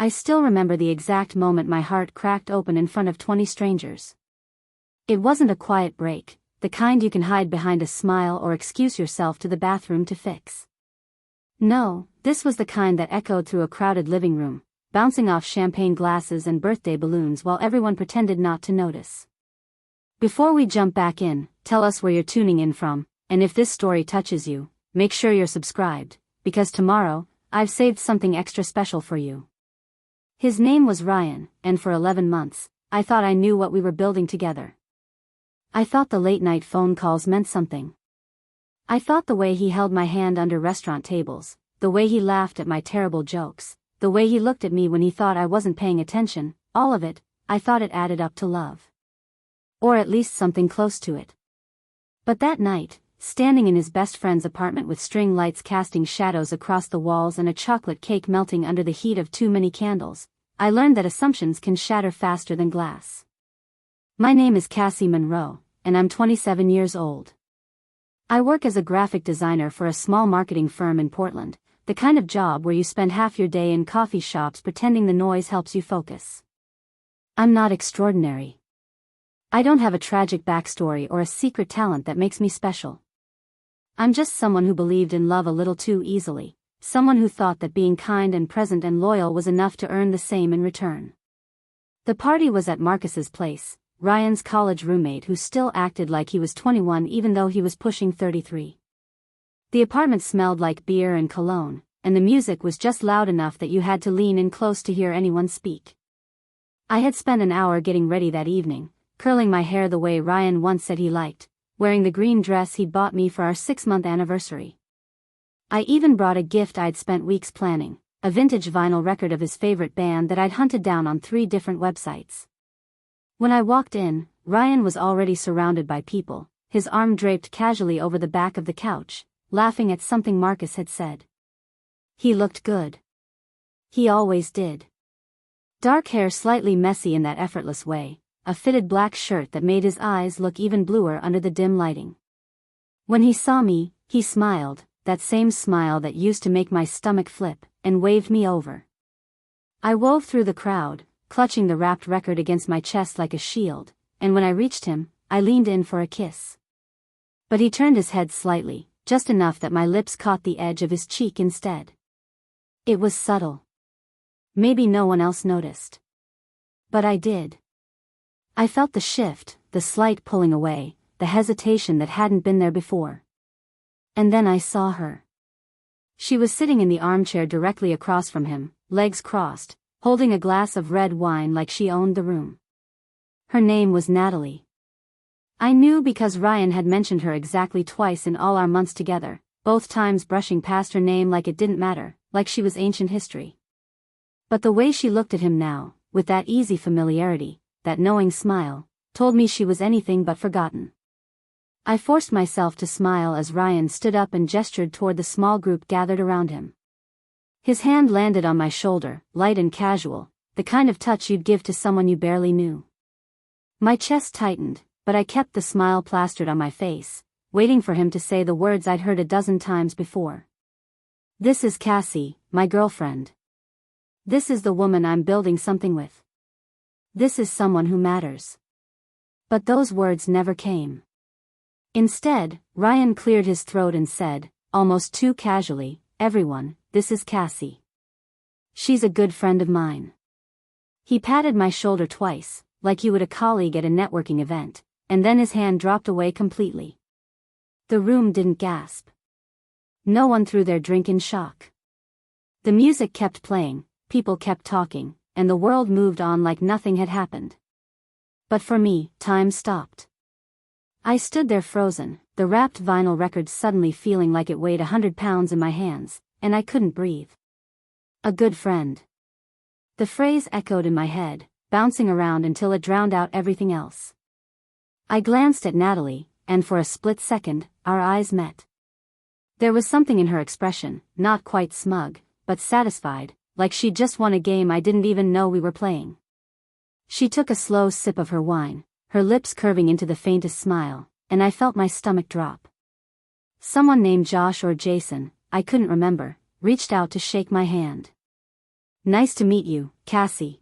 I still remember the exact moment my heart cracked open in front of 20 strangers. It wasn't a quiet break, the kind you can hide behind a smile or excuse yourself to the bathroom to fix. No, this was the kind that echoed through a crowded living room, bouncing off champagne glasses and birthday balloons while everyone pretended not to notice. Before we jump back in, tell us where you're tuning in from, and if this story touches you, make sure you're subscribed, because tomorrow, I've saved something extra special for you. His name was Ryan, and for 11 months, I thought I knew what we were building together. I thought the late-night phone calls meant something. I thought the way he held my hand under restaurant tables, the way he laughed at my terrible jokes, the way he looked at me when he thought I wasn't paying attention, all of it, I thought it added up to love. Or at least something close to it. But that night, standing in his best friend's apartment with string lights casting shadows across the walls and a chocolate cake melting under the heat of too many candles, I learned that assumptions can shatter faster than glass. My name is Cassie Monroe, and I'm 27 years old. I work as a graphic designer for a small marketing firm in Portland, the kind of job where you spend half your day in coffee shops pretending the noise helps you focus. I'm not extraordinary. I don't have a tragic backstory or a secret talent that makes me special. I'm just someone who believed in love a little too easily, someone who thought that being kind and present and loyal was enough to earn the same in return. The party was at Marcus's place, Ryan's college roommate who still acted like he was 21 even though he was pushing 33. The apartment smelled like beer and cologne, and the music was just loud enough that you had to lean in close to hear anyone speak. I had spent an hour getting ready that evening, curling my hair the way Ryan once said he liked, wearing the green dress he'd bought me for our 6-month anniversary. I even brought a gift I'd spent weeks planning, a vintage vinyl record of his favorite band that I'd hunted down on 3 different websites. When I walked in, Ryan was already surrounded by people, his arm draped casually over the back of the couch, laughing at something Marcus had said. He looked good. He always did. Dark hair slightly messy in that effortless way, a fitted black shirt that made his eyes look even bluer under the dim lighting. When he saw me, he smiled, that same smile that used to make my stomach flip, and waved me over. I wove through the crowd, clutching the wrapped record against my chest like a shield, and when I reached him, I leaned in for a kiss. But he turned his head slightly, just enough that my lips caught the edge of his cheek instead. It was subtle. Maybe no one else noticed. But I did. I felt the shift, the slight pulling away, the hesitation that hadn't been there before. And then I saw her. She was sitting in the armchair directly across from him, legs crossed, holding a glass of red wine like she owned the room. Her name was Natalie. I knew because Ryan had mentioned her exactly twice in all our months together, both times brushing past her name like it didn't matter, like she was ancient history. But the way she looked at him now, with that easy familiarity, that knowing smile, told me she was anything but forgotten. I forced myself to smile as Ryan stood up and gestured toward the small group gathered around him. His hand landed on my shoulder, light and casual, the kind of touch you'd give to someone you barely knew. My chest tightened, but I kept the smile plastered on my face, waiting for him to say the words I'd heard a dozen times before. This is Cassie, my girlfriend. This is the woman I'm building something with. This is someone who matters. But those words never came. Instead, Ryan cleared his throat and said, almost too casually, "Everyone, this is Cassie. She's a good friend of mine." He patted my shoulder twice, like you would a colleague at a networking event, and then his hand dropped away completely. The room didn't gasp. No one threw their drink in shock. The music kept playing, people kept talking, and the world moved on like nothing had happened. But for me, time stopped. I stood there frozen, the wrapped vinyl record suddenly feeling like it weighed 100 pounds in my hands, and I couldn't breathe. A good friend. The phrase echoed in my head, bouncing around until it drowned out everything else. I glanced at Natalie, and for a split second, our eyes met. There was something in her expression, not quite smug, but satisfied, like she'd just won a game I didn't even know we were playing. She took a slow sip of her wine, her lips curving into the faintest smile, and I felt my stomach drop. Someone named Josh or Jason, I couldn't remember, reached out to shake my hand. Nice to meet you, Cassie.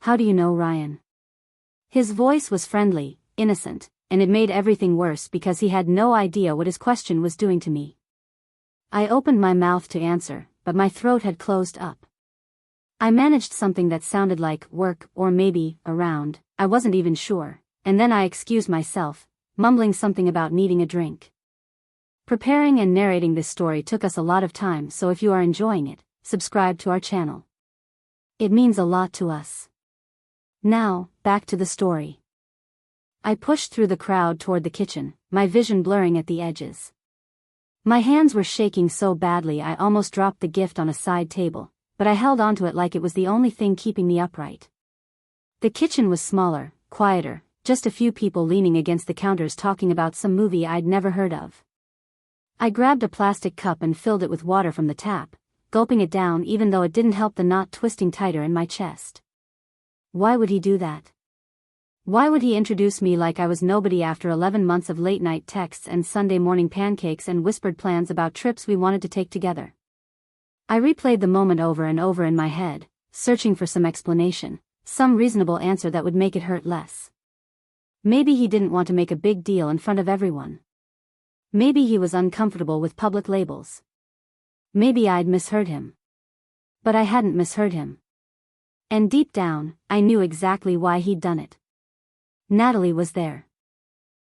How do you know Ryan? His voice was friendly, innocent, and it made everything worse because he had no idea what his question was doing to me. I opened my mouth to answer, but my throat had closed up. I managed something that sounded like work or maybe around, I wasn't even sure, and then I excused myself, mumbling something about needing a drink. Preparing and narrating this story took us a lot of time, so if you are enjoying it, subscribe to our channel. It means a lot to us. Now, back to the story. I pushed through the crowd toward the kitchen, my vision blurring at the edges. My hands were shaking so badly I almost dropped the gift on a side table, but I held onto it like it was the only thing keeping me upright. The kitchen was smaller, quieter, just a few people leaning against the counters talking about some movie I'd never heard of. I grabbed a plastic cup and filled it with water from the tap, gulping it down even though it didn't help the knot twisting tighter in my chest. Why would he do that? Why would he introduce me like I was nobody after 11 months of late-night texts and Sunday morning pancakes and whispered plans about trips we wanted to take together? I replayed the moment over and over in my head, searching for some explanation, some reasonable answer that would make it hurt less. Maybe he didn't want to make a big deal in front of everyone. Maybe he was uncomfortable with public labels. Maybe I'd misheard him. But I hadn't misheard him. And deep down, I knew exactly why he'd done it. Natalie was there.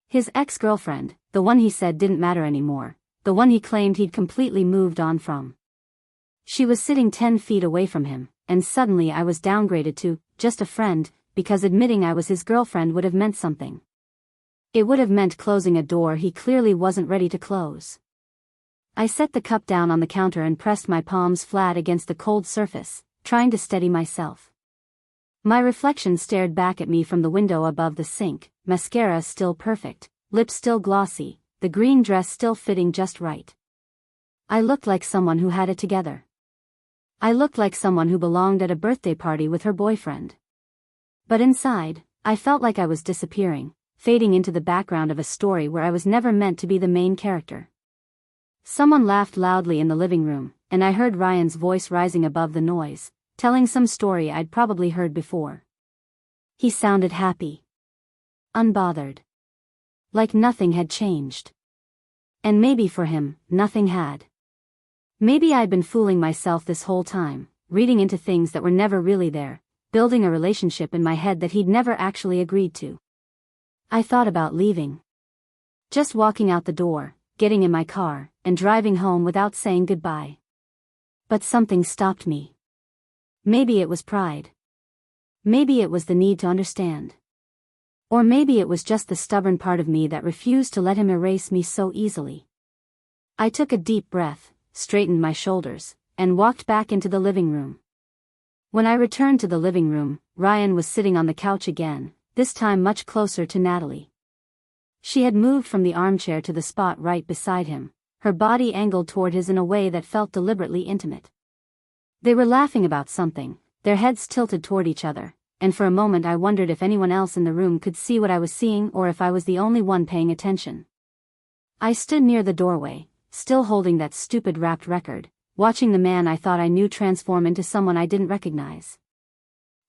His ex-girlfriend, the one he said didn't matter anymore, the one he claimed he'd completely moved on from. She was sitting 10 feet away from him, and suddenly I was downgraded to just a friend, because admitting I was his girlfriend would have meant something. It would have meant closing a door he clearly wasn't ready to close. I set the cup down on the counter and pressed my palms flat against the cold surface, trying to steady myself. My reflection stared back at me from the window above the sink, mascara still perfect, lips still glossy, the green dress still fitting just right. I looked like someone who had it together. I looked like someone who belonged at a birthday party with her boyfriend. But inside, I felt like I was disappearing, fading into the background of a story where I was never meant to be the main character. Someone laughed loudly in the living room, and I heard Ryan's voice rising above the noise, telling some story I'd probably heard before. He sounded happy. Unbothered. Like nothing had changed. And maybe for him, nothing had. Maybe I'd been fooling myself this whole time, reading into things that were never really there, building a relationship in my head that he'd never actually agreed to. I thought about leaving. Just walking out the door, getting in my car, and driving home without saying goodbye. But something stopped me. Maybe it was pride. Maybe it was the need to understand. Or maybe it was just the stubborn part of me that refused to let him erase me so easily. I took a deep breath, straightened my shoulders, and walked back into the living room. When I returned to the living room, Ryan was sitting on the couch again, this time much closer to Natalie. She had moved from the armchair to the spot right beside him, her body angled toward his in a way that felt deliberately intimate. They were laughing about something, their heads tilted toward each other, and for a moment I wondered if anyone else in the room could see what I was seeing or if I was the only one paying attention. I stood near the doorway, still holding that stupid wrapped record, watching the man I thought I knew transform into someone I didn't recognize.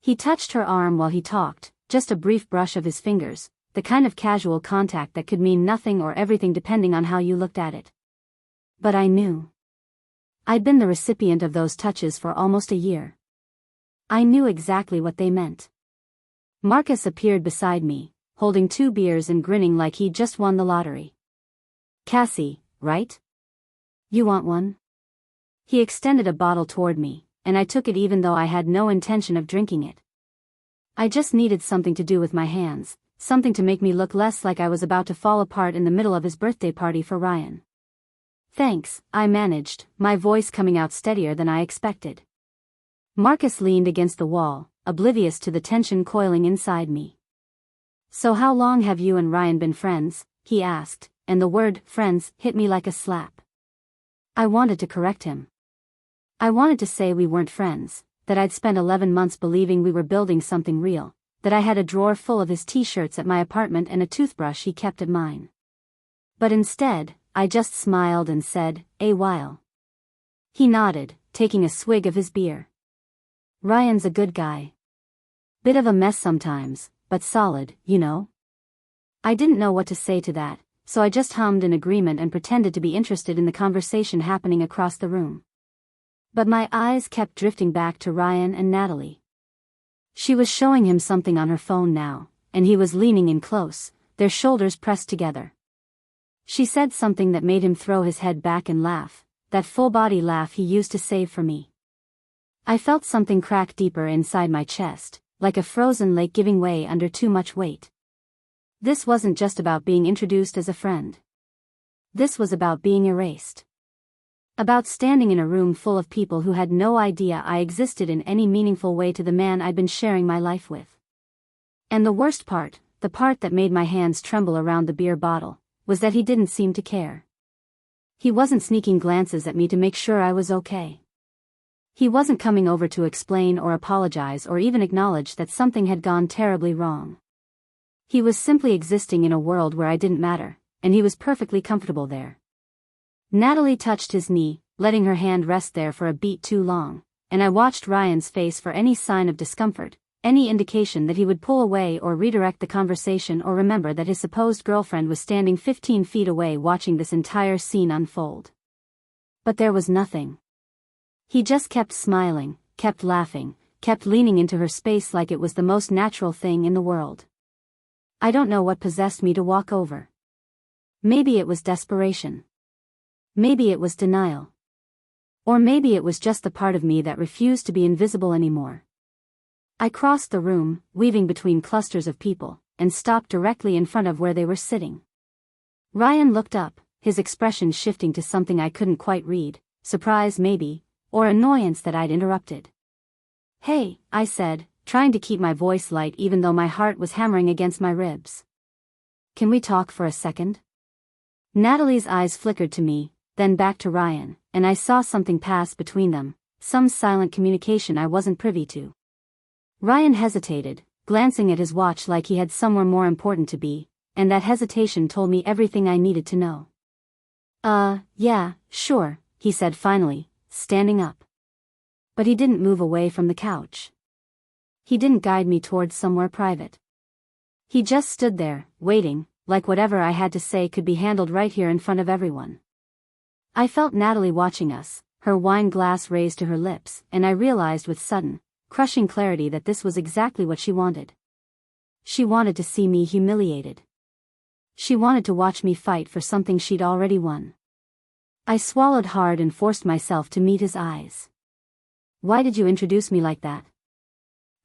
He touched her arm while he talked, just a brief brush of his fingers, the kind of casual contact that could mean nothing or everything depending on how you looked at it. But I knew. I'd been the recipient of those touches for almost a year. I knew exactly what they meant. Marcus appeared beside me, holding 2 beers and grinning like he'd just won the lottery. Cassie, right? You want one? He extended a bottle toward me, and I took it even though I had no intention of drinking it. I just needed something to do with my hands, something to make me look less like I was about to fall apart in the middle of his birthday party for Ryan. Thanks, I managed, my voice coming out steadier than I expected. Marcus leaned against the wall, oblivious to the tension coiling inside me. So how long have you and Ryan been friends? He asked, and the word friends hit me like a slap. I wanted to correct him. I wanted to say we weren't friends, that I'd spent 11 months believing we were building something real, that I had a drawer full of his t-shirts at my apartment and a toothbrush he kept at mine. But instead, I just smiled and said, "A while." He nodded, taking a swig of his beer. Ryan's a good guy. Bit of a mess sometimes, but solid, you know? I didn't know what to say to that, so I just hummed in agreement and pretended to be interested in the conversation happening across the room. But my eyes kept drifting back to Ryan and Natalie. She was showing him something on her phone now, and he was leaning in close, their shoulders pressed together. She said something that made him throw his head back and laugh, that full-body laugh he used to save for me. I felt something crack deeper inside my chest, like a frozen lake giving way under too much weight. This wasn't just about being introduced as a friend. This was about being erased. About standing in a room full of people who had no idea I existed in any meaningful way to the man I'd been sharing my life with. And the worst part, the part that made my hands tremble around the beer bottle, was that he didn't seem to care. He wasn't sneaking glances at me to make sure I was okay. He wasn't coming over to explain or apologize or even acknowledge that something had gone terribly wrong. He was simply existing in a world where I didn't matter, and he was perfectly comfortable there. Natalie touched his knee, letting her hand rest there for a beat too long, and I watched Ryan's face for any sign of discomfort, any indication that he would pull away or redirect the conversation or remember that his supposed girlfriend was standing 15 feet away watching this entire scene unfold. But there was nothing. He just kept smiling, kept laughing, kept leaning into her space like it was the most natural thing in the world. I don't know what possessed me to walk over. Maybe it was desperation. Maybe it was denial. Or maybe it was just the part of me that refused to be invisible anymore. I crossed the room, weaving between clusters of people, and stopped directly in front of where they were sitting. Ryan looked up, his expression shifting to something I couldn't quite read, surprise maybe, or annoyance that I'd interrupted. "Hey," I said, trying to keep my voice light even though my heart was hammering against my ribs. "Can we talk for a second?" Natalie's eyes flickered to me, then back to Ryan, and I saw something pass between them, some silent communication I wasn't privy to. Ryan hesitated, glancing at his watch like he had somewhere more important to be, and that hesitation told me everything I needed to know. Yeah, sure," he said finally, standing up. But he didn't move away from the couch. He didn't guide me towards somewhere private. He just stood there, waiting, like whatever I had to say could be handled right here in front of everyone. I felt Natalie watching us, her wine glass raised to her lips, and I realized with sudden, crushing clarity that this was exactly what she wanted. She wanted to see me humiliated. She wanted to watch me fight for something she'd already won. I swallowed hard and forced myself to meet his eyes. "Why did you introduce me like that?"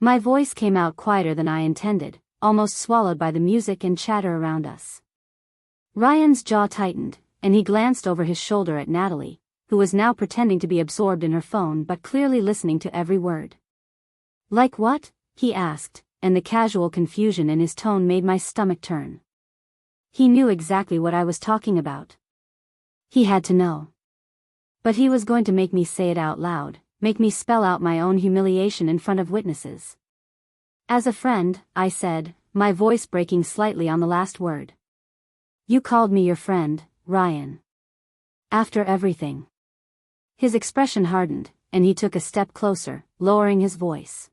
My voice came out quieter than I intended, almost swallowed by the music and chatter around us. Ryan's jaw tightened, and he glanced over his shoulder at Natalie, who was now pretending to be absorbed in her phone but clearly listening to every word. "Like what?" he asked, and the casual confusion in his tone made my stomach turn. He knew exactly what I was talking about. He had to know. But he was going to make me say it out loud, make me spell out my own humiliation in front of witnesses. "As a friend," I said, my voice breaking slightly on the last word. "You called me your friend, Ryan. After everything." His expression hardened, and he took a step closer, lowering his voice.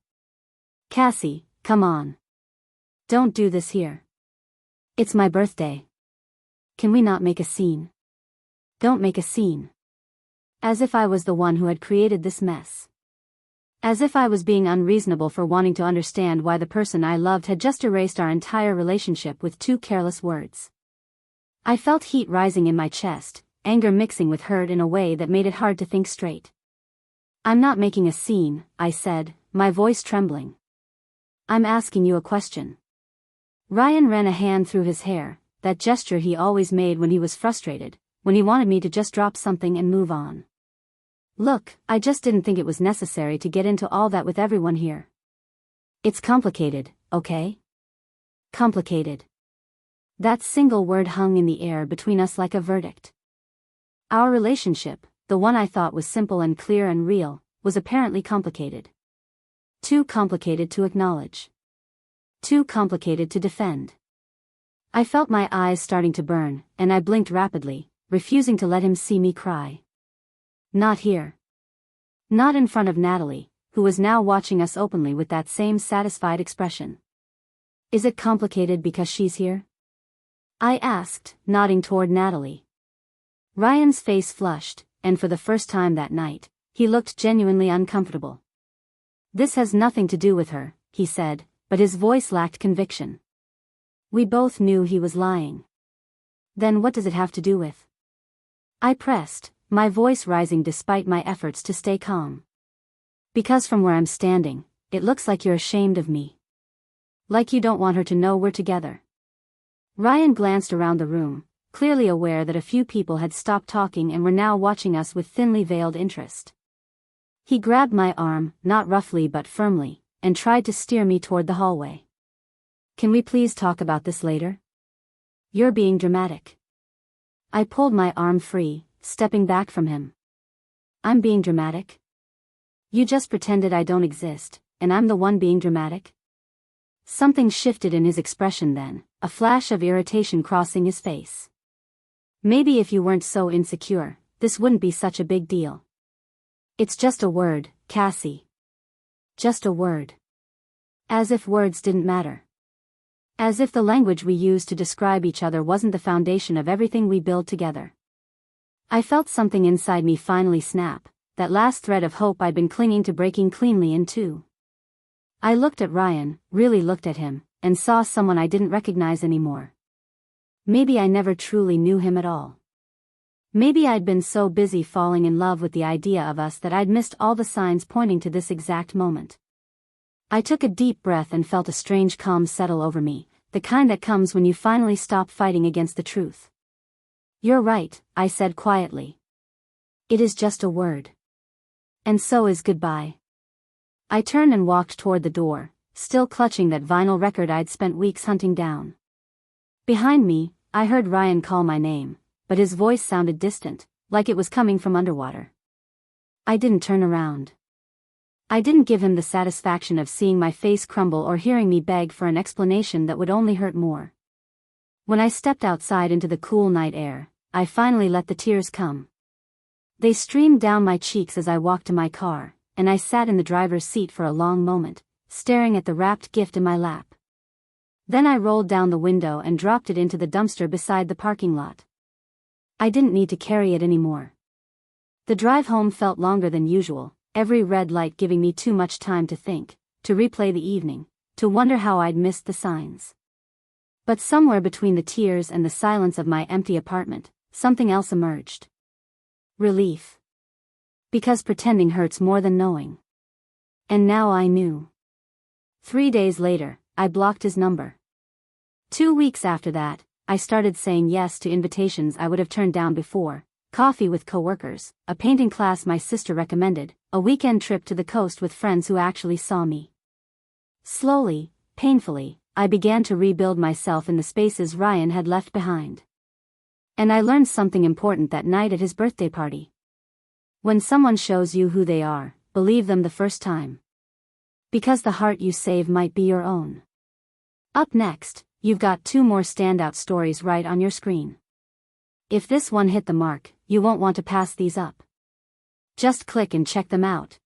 "Cassie, come on. Don't do this here. It's my birthday. Can we not make a scene? Don't make a scene." As if I was the one who had created this mess. As if I was being unreasonable for wanting to understand why the person I loved had just erased our entire relationship with 2 careless words. I felt heat rising in my chest, anger mixing with hurt in a way that made it hard to think straight. "I'm not making a scene," I said, my voice trembling. "I'm asking you a question." Ryan ran a hand through his hair, that gesture he always made when he was frustrated, when he wanted me to just drop something and move on. "Look, I just didn't think it was necessary to get into all that with everyone here. It's complicated, okay? Complicated." That single word hung in the air between us like a verdict. Our relationship, the one I thought was simple and clear and real, was apparently complicated. Too complicated to acknowledge. Too complicated to defend. I felt my eyes starting to burn, and I blinked rapidly, refusing to let him see me cry. Not here. Not in front of Natalie, who was now watching us openly with that same satisfied expression. Is it complicated because she's here? I asked, nodding toward Natalie. Ryan's face flushed, and for the first time that night, he looked genuinely uncomfortable. This has nothing to do with her, he said, but his voice lacked conviction. We both knew he was lying. Then what does it have to do with? I pressed, my voice rising despite my efforts to stay calm. Because from where I'm standing, it looks like you're ashamed of me. Like you don't want her to know we're together. Ryan glanced around the room, clearly aware that a few people had stopped talking and were now watching us with thinly veiled interest. He grabbed my arm, not roughly but firmly, and tried to steer me toward the hallway. Can we please talk about this later? You're being dramatic. I pulled my arm free, stepping back from him. I'm being dramatic? You just pretended I don't exist, and I'm the one being dramatic? Something shifted in his expression then, a flash of irritation crossing his face. Maybe if you weren't so insecure, this wouldn't be such a big deal. It's just a word, Cassie. Just a word. As if words didn't matter. As if the language we use to describe each other wasn't the foundation of everything we build together. I felt something inside me finally snap, that last thread of hope I'd been clinging to breaking cleanly in two. I looked at Ryan, really looked at him, and saw someone I didn't recognize anymore. Maybe I never truly knew him at all. Maybe I'd been so busy falling in love with the idea of us that I'd missed all the signs pointing to this exact moment. I took a deep breath and felt a strange calm settle over me, the kind that comes when you finally stop fighting against the truth. You're right, I said quietly. It is just a word. And so is goodbye. I turned and walked toward the door, still clutching that vinyl record I'd spent weeks hunting down. Behind me, I heard Ryan call my name, but his voice sounded distant, like it was coming from underwater. I didn't turn around. I didn't give him the satisfaction of seeing my face crumble or hearing me beg for an explanation that would only hurt more. When I stepped outside into the cool night air, I finally let the tears come. They streamed down my cheeks as I walked to my car, and I sat in the driver's seat for a long moment, staring at the wrapped gift in my lap. Then I rolled down the window and dropped it into the dumpster beside the parking lot. I didn't need to carry it anymore. The drive home felt longer than usual, every red light giving me too much time to think, to replay the evening, to wonder how I'd missed the signs. But somewhere between the tears and the silence of my empty apartment, something else emerged. Relief. Because pretending hurts more than knowing. And now I knew. 3 days later, I blocked his number. 2 weeks after that, I started saying yes to invitations I would have turned down before: coffee with coworkers, a painting class my sister recommended, a weekend trip to the coast with friends who actually saw me. Slowly, painfully, I began to rebuild myself in the spaces Ryan had left behind. And I learned something important that night at his birthday party. When someone shows you who they are, believe them the first time. Because the heart you save might be your own. Up next, you've got 2 more standout stories right on your screen. If this one hit the mark, you won't want to pass these up. Just click and check them out.